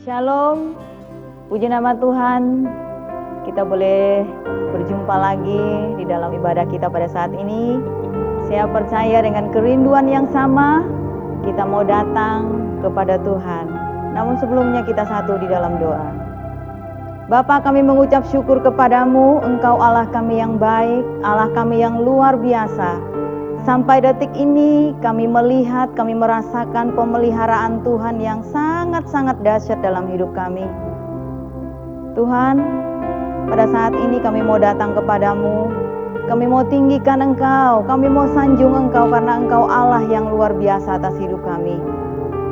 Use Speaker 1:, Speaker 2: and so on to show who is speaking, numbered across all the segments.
Speaker 1: Shalom, puji nama Tuhan. Kita boleh berjumpa lagi di dalam ibadah kita pada saat ini. Saya percaya dengan kerinduan yang sama, kita mau datang kepada Tuhan. Namun sebelumnya kita satu di dalam doa. Bapa, kami mengucap syukur kepadamu, Engkau Allah kami yang baik, Allah kami yang luar biasa. Sampai detik ini kami melihat, kami merasakan pemeliharaan Tuhan yang sangat-sangat dahsyat dalam hidup kami. Tuhan, pada saat ini kami mau datang kepadamu, kami mau tinggikan Engkau, kami mau sanjung Engkau karena Engkau Allah yang luar biasa atas hidup kami.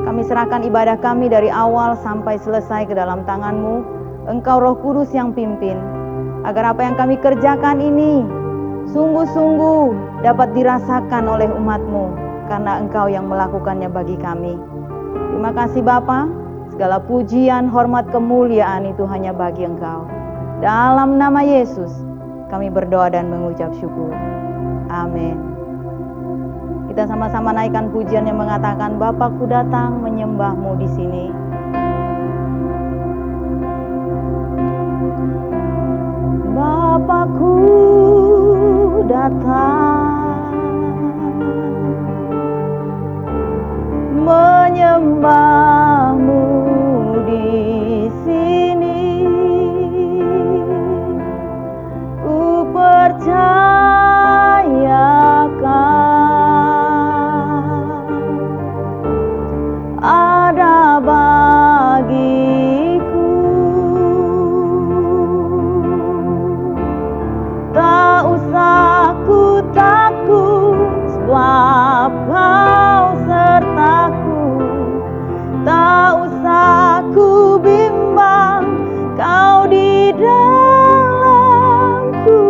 Speaker 1: Kami serahkan ibadah kami dari awal sampai selesai ke dalam tangan-Mu. Engkau Roh Kudus yang pimpin, agar apa yang kami kerjakan ini sungguh-sungguh dapat dirasakan oleh umat-Mu, karena Engkau yang melakukannya bagi kami. Terima kasih Bapa, segala pujian, hormat, kemuliaan itu hanya bagi Engkau. Dalam nama Yesus, kami berdoa dan mengucap syukur. Amin. Kita sama-sama naikkan pujian yang mengatakan, Bapakku datang menyembah-Mu di sini. Bapakku datang menyembah-Mu di sini. Ku percayakan ada bagiku. Tak usah ku takut, sebab Kau sertaku. Tak usah ku bimbang, Kau di dalamku.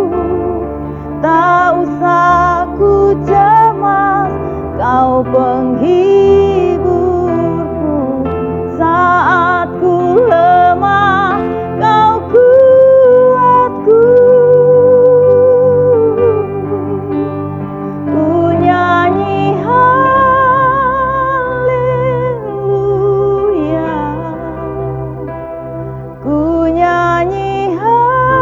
Speaker 1: Tak usah ku cemas, Kau penghiburku. Saat ku lemah, Kau kuatku. Ku nyanyi haleluya, ku nyanyi haleluya.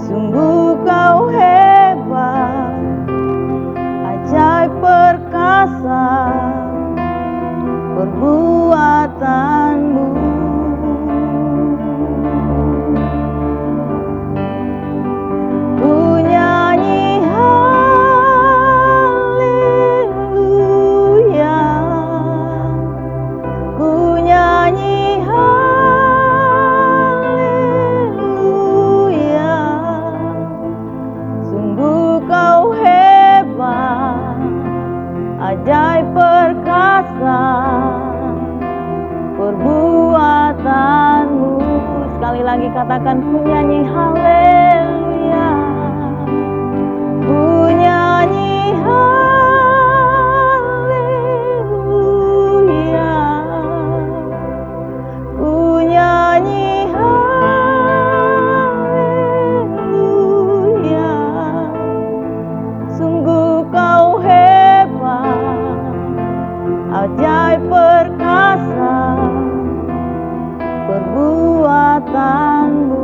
Speaker 1: Sungguh Kau hebat, ajaib perkasa perbuatan-Mu. Ku nyanyi haleluya, ku nyanyi haleluya. Sungguh Kau hebat, ajaib perkasa perbuatan-Mu. Sekali lagi katakan, ku nyanyi haleluya, ku nyanyi haleluya, ku nyanyi haleluya. Sungguh Kau hebat, ajaib perkasa perbuatan-Mu.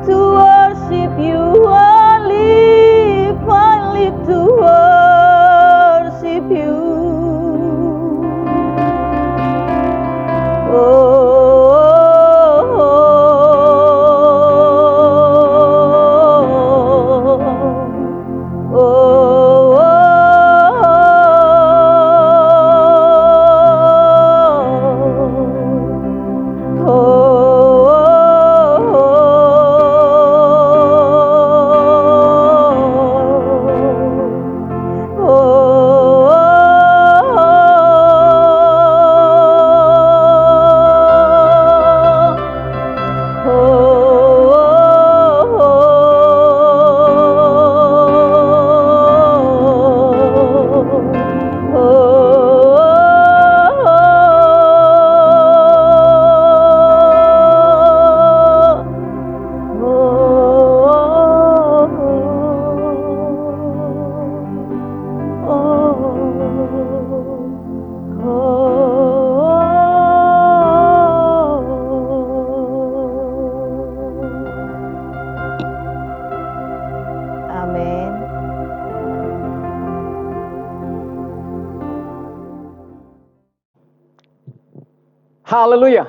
Speaker 1: to worship you. I live to worship you. Amin.
Speaker 2: Haleluya.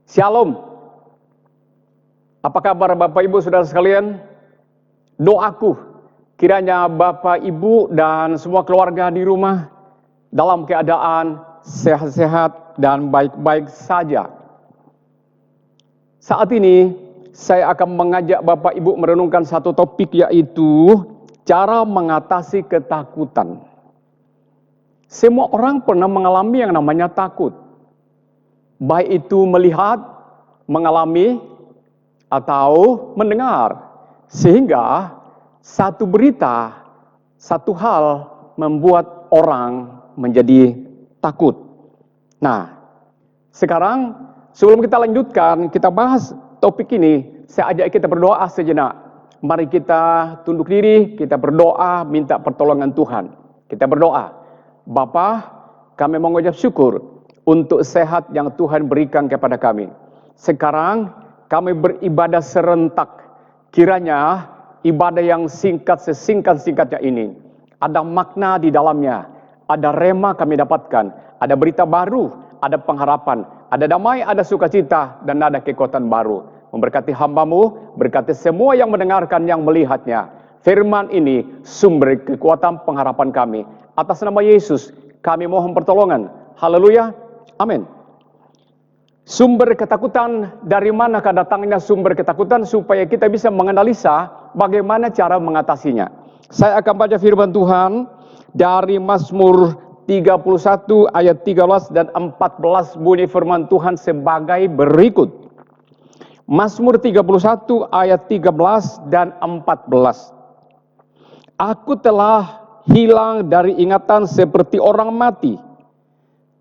Speaker 2: Shalom. Apa kabar Bapak Ibu Saudara sekalian? Doaku kiranya Bapak Ibu dan semua keluarga di rumah dalam keadaan sehat-sehat dan baik-baik saja. Saat ini saya akan mengajak Bapak Ibu merenungkan satu topik, yaitu cara mengatasi ketakutan. Semua orang pernah mengalami yang namanya takut. Baik itu melihat, mengalami, atau mendengar. Sehingga satu berita, satu hal membuat orang menjadi takut. Nah, sekarang sebelum kita lanjutkan, kita bahas topik ini, saya ajak kita berdoa sejenak. Mari kita tunduk diri, kita berdoa, minta pertolongan Tuhan. Kita berdoa. Bapa, kami mengucap syukur untuk sehat yang Tuhan berikan kepada kami. Sekarang kami beribadah serentak. Kiranya ibadah yang singkat, sesingkat-singkatnya ini ada makna di dalamnya, ada rema kami dapatkan, ada berita baru, ada pengharapan, ada damai, ada sukacita, dan ada kekuatan baru. Memberkati hamba-Mu, berkati semua yang mendengarkan, yang melihatnya. Firman ini sumber kekuatan pengharapan kami. Atas nama Yesus kami mohon pertolongan. Haleluya. Amin. Sumber ketakutan, dari manakah datangnya sumber ketakutan, supaya kita bisa menganalisa bagaimana cara mengatasinya. Saya akan baca firman Tuhan dari Mazmur 31 ayat 13 dan 14, bunyi firman Tuhan sebagai berikut. Mazmur 31 ayat 13 dan 14. Aku telah hilang dari ingatan seperti orang mati,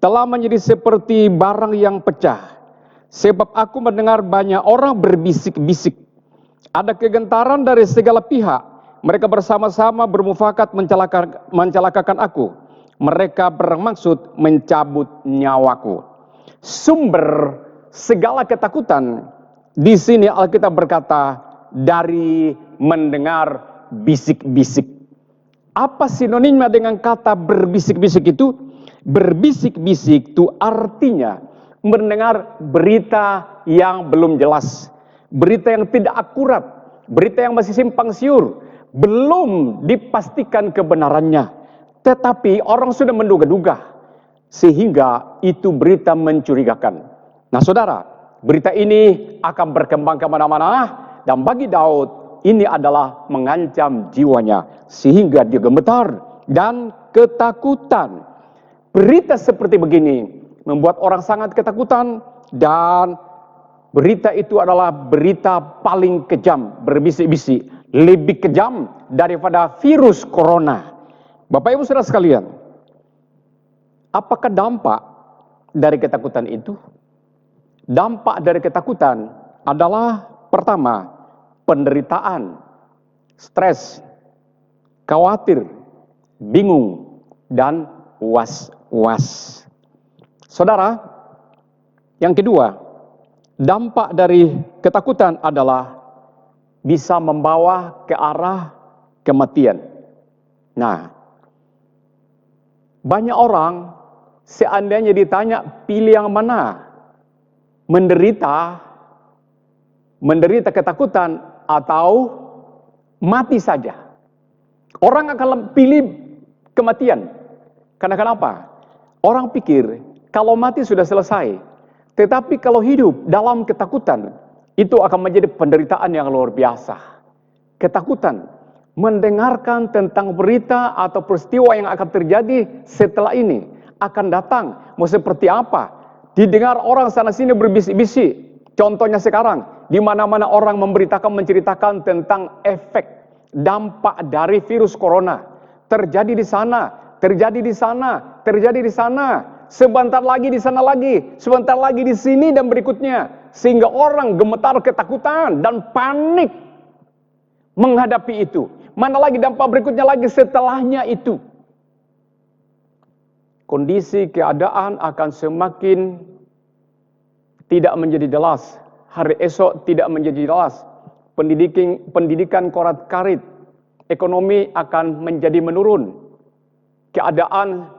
Speaker 2: telah menjadi seperti barang yang pecah. Sebab aku mendengar banyak orang berbisik-bisik. Ada kegentaran dari segala pihak. Mereka bersama-sama bermufakat mencelakakan aku. Mereka bermaksud mencabut nyawaku. Sumber segala ketakutan, di sini Alkitab berkata, dari mendengar bisik-bisik. Apa sinonimnya dengan kata berbisik-bisik itu? Berbisik-bisik itu artinya mendengar berita yang belum jelas, berita yang tidak akurat, berita yang masih simpang siur, belum dipastikan kebenarannya, tetapi orang sudah menduga-duga, sehingga itu berita mencurigakan. Nah saudara, berita ini akan berkembang kemana-mana, dan bagi Daud ini adalah mengancam jiwanya, sehingga dia gemetar dan ketakutan. Berita seperti begini membuat orang sangat ketakutan, dan berita itu adalah berita paling kejam, berbisik-bisik, lebih kejam daripada virus corona. Bapak Ibu Saudara sekalian, apakah dampak dari ketakutan itu? Dampak dari ketakutan adalah pertama, penderitaan, stres, khawatir, bingung, dan was-was. Saudara, yang kedua, dampak dari ketakutan adalah bisa membawa ke arah kematian. Nah, banyak orang seandainya ditanya pilih yang mana, menderita ketakutan atau mati saja. Orang akan pilih kematian. Karena kenapa? Orang pikir kalau mati sudah selesai. Tetapi kalau hidup dalam ketakutan, itu akan menjadi penderitaan yang luar biasa. Ketakutan, mendengarkan tentang berita atau peristiwa yang akan terjadi setelah ini, akan datang, mau seperti apa? Didengar orang sana sini berbisik-bisik. Contohnya sekarang, di mana-mana orang menceritakan tentang efek, dampak dari virus corona. Terjadi di sana, terjadi di sana, terjadi di sana. Sebentar lagi di sana lagi, sebentar lagi di sini dan berikutnya. Sehingga orang gemetar ketakutan dan panik menghadapi itu. Mana lagi dampak berikutnya lagi setelahnya itu. Kondisi keadaan akan semakin tidak menjadi jelas. Hari esok tidak menjadi jelas. Pendidikan korat-karit. Ekonomi akan menjadi menurun. Keadaan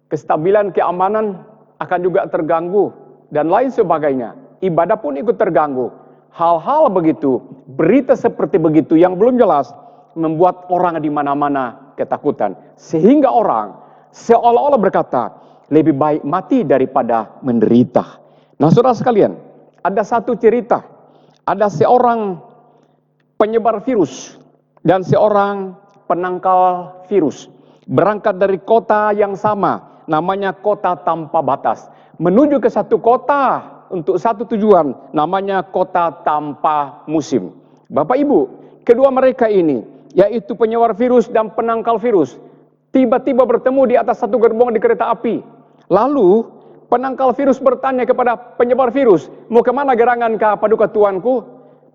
Speaker 2: kestabilan keamanan akan juga terganggu dan lain sebagainya. Ibadah pun ikut terganggu. Hal-hal begitu, berita seperti begitu yang belum jelas membuat orang di mana-mana ketakutan. Sehingga orang seolah-olah berkata, lebih baik mati daripada menderita. Nah, saudara sekalian, ada satu cerita. Ada seorang penyebar virus dan seorang penangkal virus. Berangkat dari kota yang sama, namanya kota tanpa batas, menuju ke satu kota untuk satu tujuan, namanya kota tanpa musim. Bapak Ibu, kedua mereka ini, yaitu penyebar virus dan penangkal virus, tiba-tiba bertemu di atas satu gerbong di kereta api. Lalu penangkal virus bertanya kepada penyebar virus, mau kemana gerangan kah paduka tuanku?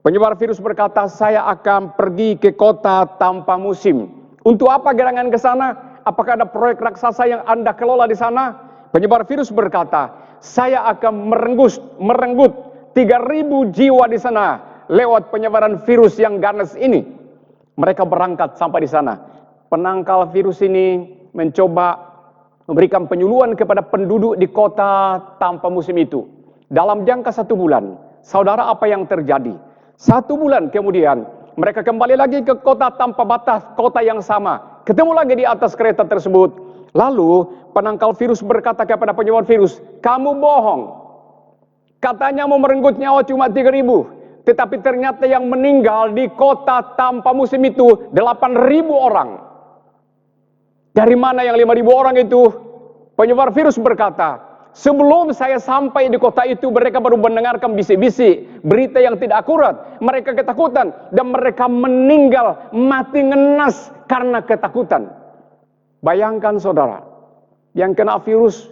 Speaker 2: Penyebar virus berkata, saya akan pergi ke kota tanpa musim. Untuk apa gerangan ke sana? Apakah ada proyek raksasa yang Anda kelola di sana? Penyebar virus berkata, saya akan merenggut 3.000 jiwa di sana lewat penyebaran virus yang ganas ini. Mereka berangkat sampai di sana. Penangkal virus ini mencoba memberikan penyuluhan kepada penduduk di kota tanpa musim itu. Dalam jangka 1 bulan, saudara, apa yang terjadi? 1 bulan kemudian, mereka kembali lagi ke kota tanpa batas, kota yang sama. Ketemu lagi di atas kereta tersebut. Lalu penangkal virus berkata kepada penyebar virus, kamu bohong. Katanya mau merenggut nyawa cuma 3.000. Tetapi ternyata yang meninggal di kota tanpa musim itu 8.000 orang. Dari mana yang 5.000 orang itu? Penyebar virus berkata, sebelum saya sampai di kota itu, mereka baru mendengarkan bisik-bisik, berita yang tidak akurat. Mereka ketakutan dan mereka meninggal, mati ngenas karena ketakutan. Bayangkan saudara, yang kena virus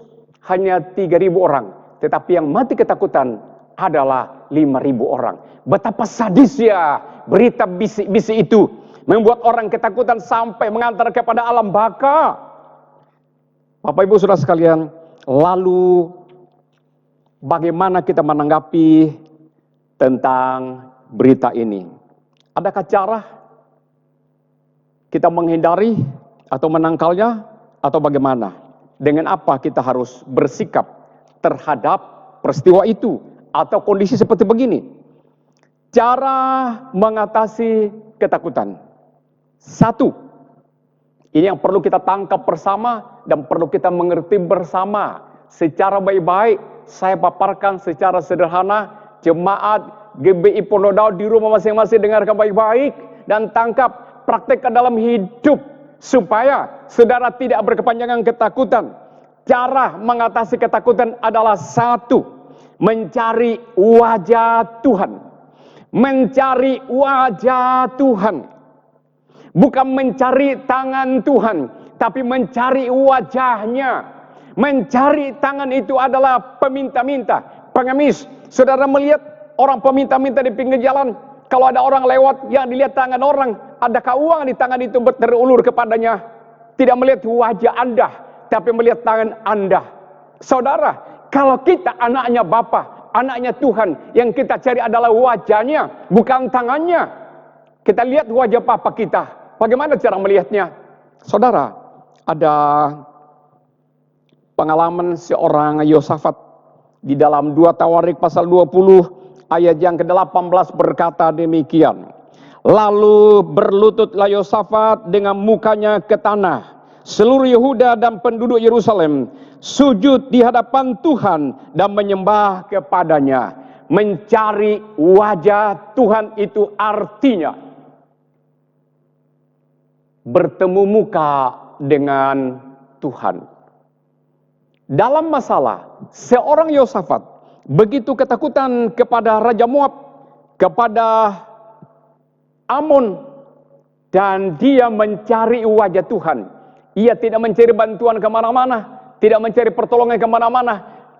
Speaker 2: hanya 3.000 orang, tetapi yang mati ketakutan adalah 5.000 orang. Betapa sadisnya berita bisik-bisik itu, membuat orang ketakutan sampai mengantar kepada alam baka. Bapak Ibu Saudara sekalian, lalu bagaimana kita menanggapi tentang berita ini? Adakah cara kita menghindari atau menangkalnya atau bagaimana? Dengan apa kita harus bersikap terhadap peristiwa itu atau kondisi seperti begini? Cara mengatasi ketakutan. 1, ini yang perlu kita tangkap bersama dan perlu kita mengerti bersama secara baik-baik. Saya paparkan secara sederhana, jemaat GBI Pondok di rumah masing-masing dengarkan baik-baik dan tangkap, praktekkan dalam hidup supaya saudara tidak berkepanjangan ketakutan. Cara mengatasi ketakutan adalah 1, mencari wajah Tuhan. Mencari wajah Tuhan. Bukan mencari tangan Tuhan, tapi mencari wajahnya. Mencari tangan itu adalah peminta-minta, pengemis. Saudara melihat orang peminta-minta di pinggir jalan, kalau ada orang lewat yang dilihat tangan orang, adakah uang di tangan itu terulur kepadanya? Tidak melihat wajah Anda, tapi melihat tangan Anda. Saudara, kalau kita anaknya Bapa, anaknya Tuhan, yang kita cari adalah wajahnya, bukan tangannya. Kita lihat wajah Papa kita. Bagaimana cara melihatnya? Saudara, ada pengalaman seorang Yosafat di dalam 2 Tawarik pasal 20 ayat yang ke-18 berkata demikian. Lalu berlututlah Yosafat dengan mukanya ke tanah. Seluruh Yehuda dan penduduk Yerusalem sujud di hadapan Tuhan dan menyembah kepadanya. Mencari wajah Tuhan itu artinya bertemu muka dengan Tuhan. Dalam masalah, seorang Yosafat begitu ketakutan kepada Raja Moab, kepada Amon, dan dia mencari wajah Tuhan. Ia tidak mencari bantuan kemana-mana, tidak mencari pertolongan kemana-mana,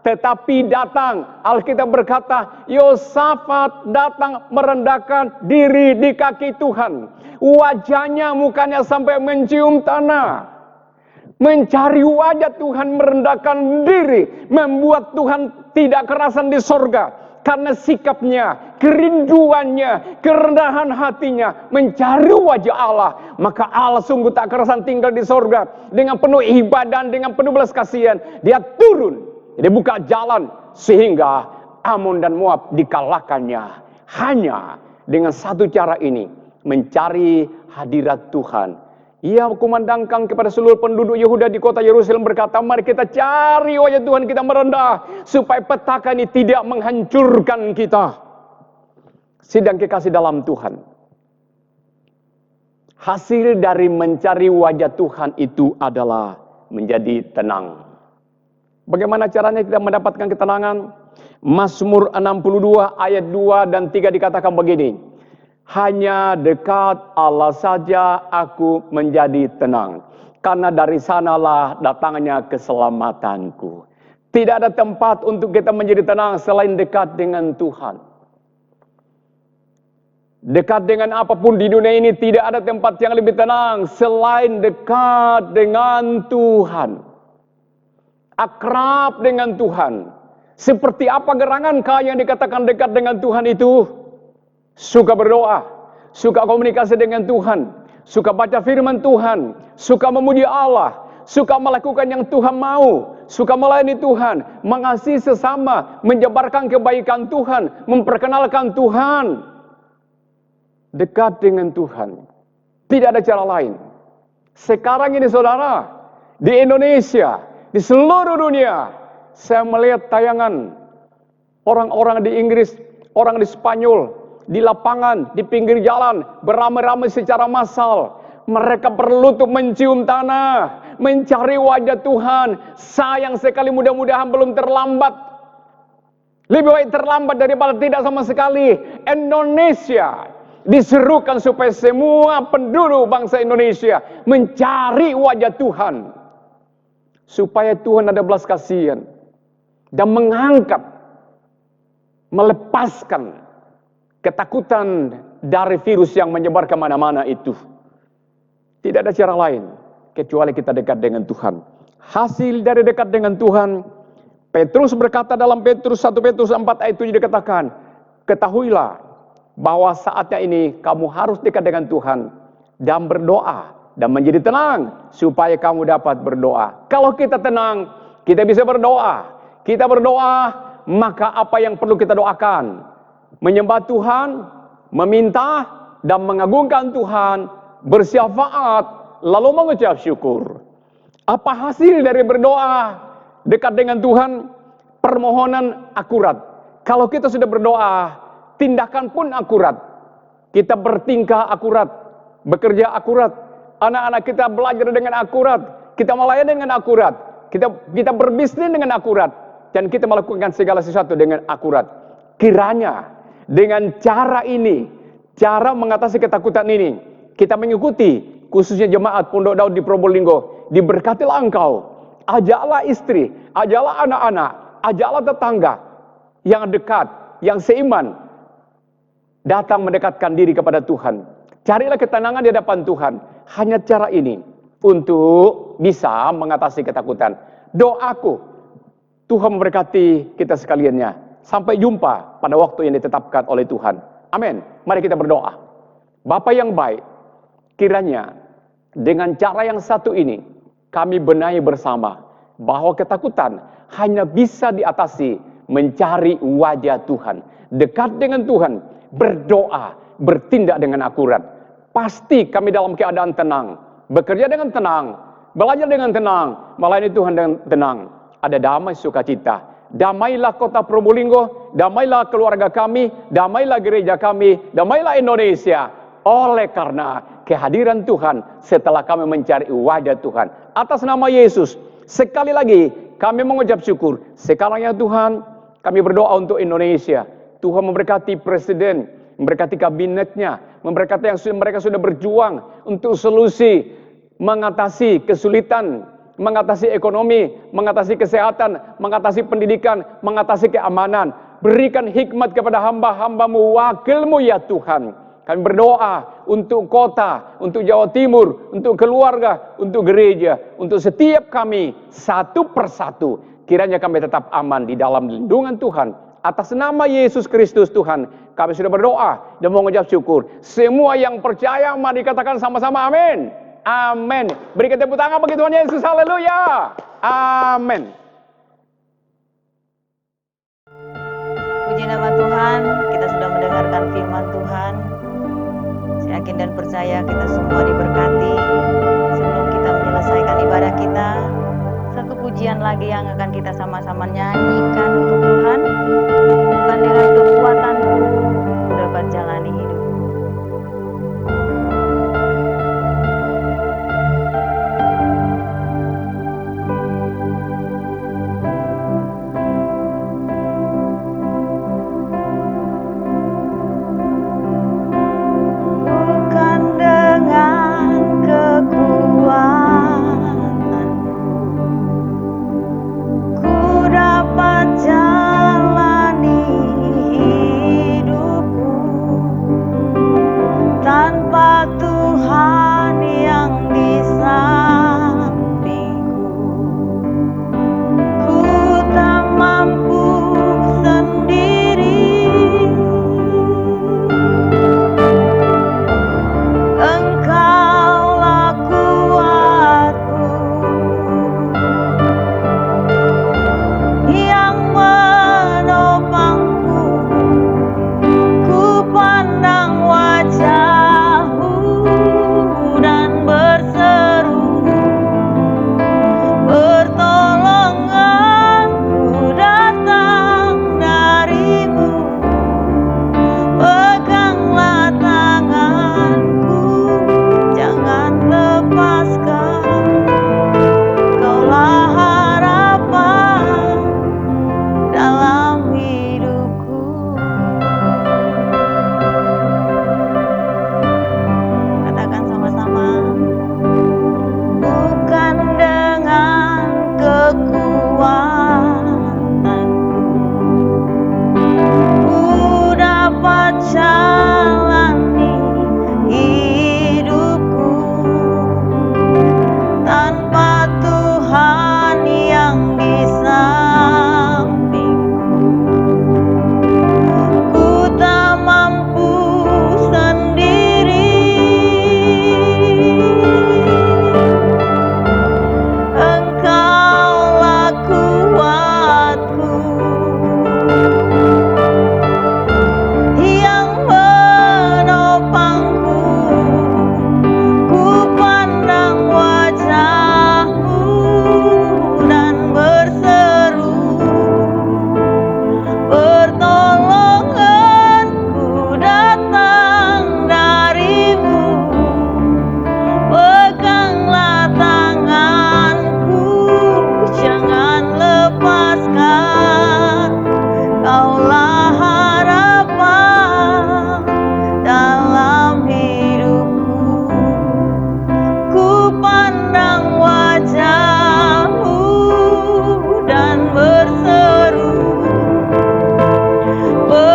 Speaker 2: tetapi datang, Alkitab berkata, Yosafat datang merendahkan diri di kaki Tuhan. Wajahnya, mukanya sampai mencium tanah. Mencari wajah Tuhan, merendahkan diri, membuat Tuhan tidak kerasan di sorga. Karena sikapnya, kerinduannya, kerendahan hatinya, mencari wajah Allah. Maka Allah sungguh tak kerasan tinggal di sorga. Dengan penuh ibadah, dengan penuh belas kasihan. Dia turun, dia buka jalan, sehingga Amon dan Moab dikalahkannya. Hanya dengan satu cara ini, mencari hadirat Tuhan. Ia kumandangkan kepada seluruh penduduk Yehuda di kota Yerusalem berkata, mari kita cari wajah Tuhan, kita merendah, supaya petaka ini tidak menghancurkan kita. Sidang kekasih dalam Tuhan, hasil dari mencari wajah Tuhan itu adalah menjadi tenang. Bagaimana caranya kita mendapatkan ketenangan? Mazmur 62 ayat 2 dan 3 dikatakan begini. Hanya dekat Allah saja aku menjadi tenang, karena dari sanalah datangnya keselamatanku. Tidak ada tempat untuk kita menjadi tenang selain dekat dengan Tuhan. Dekat dengan apapun di dunia ini, tidak ada tempat yang lebih tenang selain dekat dengan Tuhan. Akrab dengan Tuhan. Seperti apa gerangankah yang dikatakan dekat dengan Tuhan itu? Suka berdoa, suka komunikasi dengan Tuhan, suka baca firman Tuhan, suka memuji Allah, suka melakukan yang Tuhan mau, suka melayani Tuhan, mengasihi sesama, menyebarkan kebaikan Tuhan, memperkenalkan Tuhan. Dekat dengan Tuhan. Tidak ada cara lain. Sekarang ini saudara, di Indonesia, di seluruh dunia, saya melihat tayangan orang-orang di Inggris, orang di Spanyol, di lapangan, di pinggir jalan, beramai-ramai secara massal. Mereka berlutut mencium tanah, mencari wajah Tuhan. Sayang sekali, mudah-mudahan belum terlambat. Lebih baik terlambat daripada tidak sama sekali. Indonesia diserukan supaya semua penduduk bangsa Indonesia mencari wajah Tuhan. Supaya Tuhan ada belas kasihan dan mengangkat, melepaskan ketakutan dari virus yang menyebar kemana-mana itu. Tidak ada cara lain kecuali kita dekat dengan Tuhan. Hasil dari dekat dengan Tuhan, Petrus berkata dalam 1 Petrus 4 ayat 7 dikatakan, ketahuilah bahwa saatnya ini kamu harus dekat dengan Tuhan dan berdoa dan menjadi tenang supaya kamu dapat berdoa. Kalau kita tenang, kita bisa berdoa. Kita berdoa, maka apa yang perlu kita doakan? Menyembah Tuhan, meminta dan mengagungkan Tuhan, bersyafaat, lalu mengucap syukur. Apa hasil dari berdoa dekat dengan Tuhan? Permohonan akurat. Kalau kita sudah berdoa, tindakan pun akurat. Kita bertingkah akurat, bekerja akurat. Anak-anak kita belajar dengan akurat, kita melayani dengan akurat, kita berbisnis dengan akurat, dan kita melakukan segala sesuatu dengan akurat. Kiranya dengan cara ini, cara mengatasi ketakutan ini, kita mengikuti, khususnya jemaat Pondok Daud di Probolinggo, diberkatilah engkau, ajaklah istri, ajaklah anak-anak, ajaklah tetangga yang dekat, yang seiman, datang mendekatkan diri kepada Tuhan. Carilah ketenangan di hadapan Tuhan. Hanya cara ini untuk bisa mengatasi ketakutan. Doaku, Tuhan memberkati kita sekaliannya. Sampai jumpa pada waktu yang ditetapkan oleh Tuhan. Amin. Mari kita berdoa. Bapa yang baik, kiranya dengan cara yang satu ini kami benahi bersama bahwa ketakutan hanya bisa diatasi mencari wajah Tuhan, dekat dengan Tuhan, berdoa, bertindak dengan akurat. Pasti kami dalam keadaan tenang, bekerja dengan tenang, belajar dengan tenang, melayani Tuhan dengan tenang. Ada damai sukacita. Damailah kota Probolinggo, damailah keluarga kami, damailah gereja kami, damailah Indonesia. Oleh karena kehadiran Tuhan setelah kami mencari wajah Tuhan. Atas nama Yesus, sekali lagi kami mengucap syukur. Sekarang ya Tuhan, kami berdoa untuk Indonesia. Tuhan memberkati presiden, memberkati kabinetnya, memberkati yang mereka sudah berjuang untuk solusi mengatasi kesulitan, mengatasi ekonomi, mengatasi kesehatan, mengatasi pendidikan, mengatasi keamanan. Berikan hikmat kepada hamba-hambamu, wakilmu ya Tuhan. Kami berdoa untuk kota, untuk Jawa Timur, untuk keluarga, untuk gereja, untuk setiap kami satu persatu. Kiranya kami tetap aman di dalam lindungan Tuhan. Atas nama Yesus Kristus Tuhan, kami sudah berdoa dan mengucap syukur. Semua yang percaya, mari katakan sama-sama amin. Amin. Berikan tepuk tangan bagi Tuhan Yesus. Haleluya. Amin.
Speaker 1: Puji nama Tuhan, kita sudah mendengarkan firman Tuhan. Saya yakin dan percaya kita semua diberkati. Sebelum kita menyelesaikan ibadah kita, satu pujian lagi yang akan kita sama-sama nyanyikan untuk Tuhan. Bukan dengan kekuatanku ku dapat jalani hidup.
Speaker 3: Ber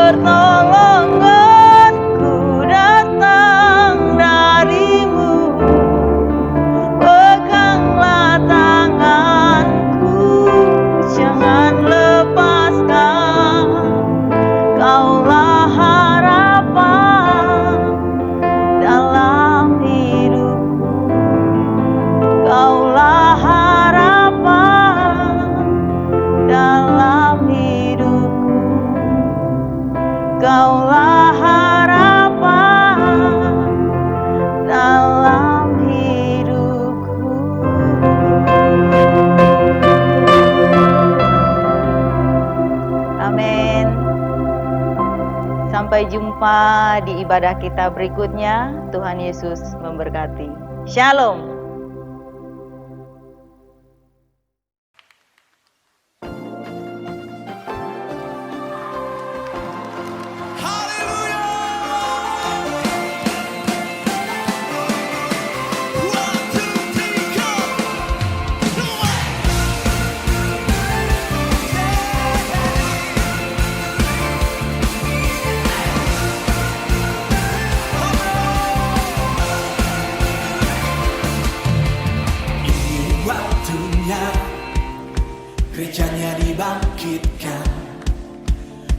Speaker 1: Engkaulah harapan dalam hidupku. Amin. Sampai jumpa di ibadah kita berikutnya. Tuhan Yesus memberkati. Shalom.
Speaker 3: Gerejanya dibangkitkan,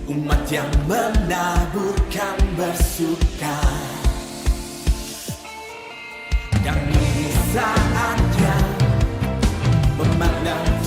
Speaker 3: umat yang menaburkan bersuka. Dan ini saatnya memandang